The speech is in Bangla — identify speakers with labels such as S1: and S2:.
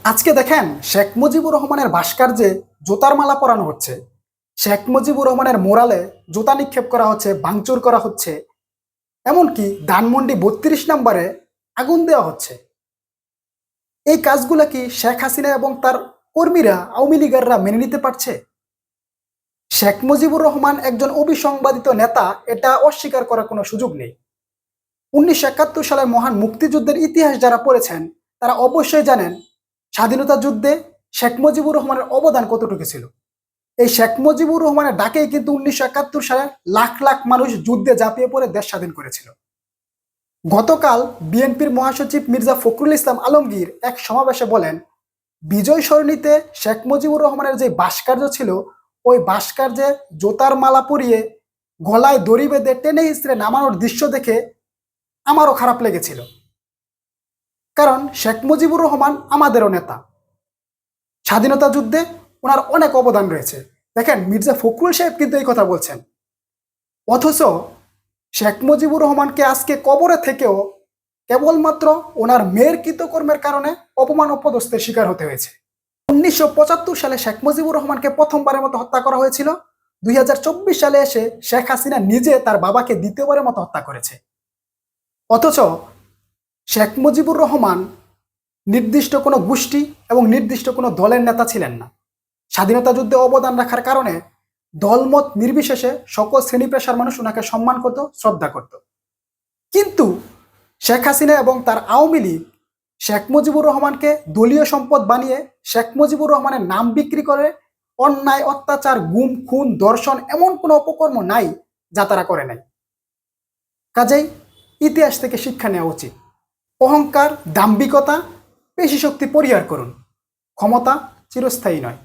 S1: আজকে দেখেন শেখ মুজিবুর রহমানের ভাস্কর্যে জুতার মালা পরানো হচ্ছে। শেখ মুজিবুর রহমানের মোরালে জুতা নিক্ষেপ করা হচ্ছে, ভাঙচুর করা হচ্ছে, এমনকি ধানমন্ডি 32 নম্বরে আগুন দেওয়া হচ্ছে। এই কাজগুলো কি শেখ হাসিনা এবং তার কর্মীরা, আওয়ামী লীগাররা মেনে নিতে পারছে? শেখ মুজিবুর রহমান একজন অবিসংবাদিত নেতা, এটা অস্বীকার করার কোনো সুযোগ নেই। 1971 সালের মহান মুক্তিযুদ্ধের ইতিহাস যারা পড়েছেন তারা অবশ্যই জানেন স্বাধীনতা যুদ্ধে শেখ মুজিবুর রহমানের অবদান কতটুকু ছিল। এই শেখ মুজিবুর রহমানের ডাকেই কিন্তু 1971 সালে লাখ লাখ মানুষ যুদ্ধে ঝাঁপিয়ে পড়ে দেশ স্বাধীন করেছিল। গতকাল বিএনপির মহাসচিব মির্জা ফখরুল ইসলাম আলমগীর এক সমাবেশে বলেন, বিজয় সরণিতে শেখ মুজিবুর রহমানের যে ভাস্কর্য ছিল, ওই ভাস্কর্যে জোতার মালা পরিয়ে গলায় দড়ি বেঁধে টেনে হিঁচড়ে নামানোর দৃশ্য দেখে আমারও খারাপ লেগেছিল। কারণ শেখ মুজিবুর রহমান আমাদেরও নেতা, স্বাধীনতা যুদ্ধে ওনার অনেক অবদান রয়েছে। দেখেন মির্জা ফখরুল সাহেব কিন্তু এই কথা বলছেন, অথচ শেখ মুজিবুর রহমানকে আজকে কবরে থেকেও কেবলমাত্র ওনার মেয়ের কৃতকর্মের কারণে অপমান অপদস্থের শিকার হতে হয়েছে। 1975 সালে শেখ মুজিবুর রহমানকে প্রথমবারের মতো হত্যা করা হয়েছিল। 2024 সালে এসে শেখ হাসিনা নিজে তার বাবাকে দ্বিতীয়বারের মতো হত্যা করেছে। অথচ শেখ মুজিবুর রহমান নির্দিষ্ট কোনো গোষ্ঠী এবং নির্দিষ্ট কোনো দলের নেতা ছিলেন না। স্বাধীনতা যুদ্ধে অবদান রাখার কারণে দলমত নির্বিশেষে সকল শ্রেণী পেশার মানুষ ওনাকে সম্মান করত, শ্রদ্ধা করত। কিন্তু শেখ হাসিনা এবং তার আওয়ামী লীগ শেখ মুজিবুর রহমানকে দলীয় সম্পদ বানিয়ে শেখ মুজিবুর রহমানের নাম বিক্রি করে অন্যায়, অত্যাচার, গুম, খুন, ধর্ষণ এমন কোনো অপকর্ম নাই যা তারা করে নাই। কাজেই ইতিহাস থেকে শিক্ষা নেওয়া উচিত। অহংকার, দাম্ভিকতা, পেশি শক্তি পরিহার করুন। ক্ষমতা চিরস্থায়ী নয়।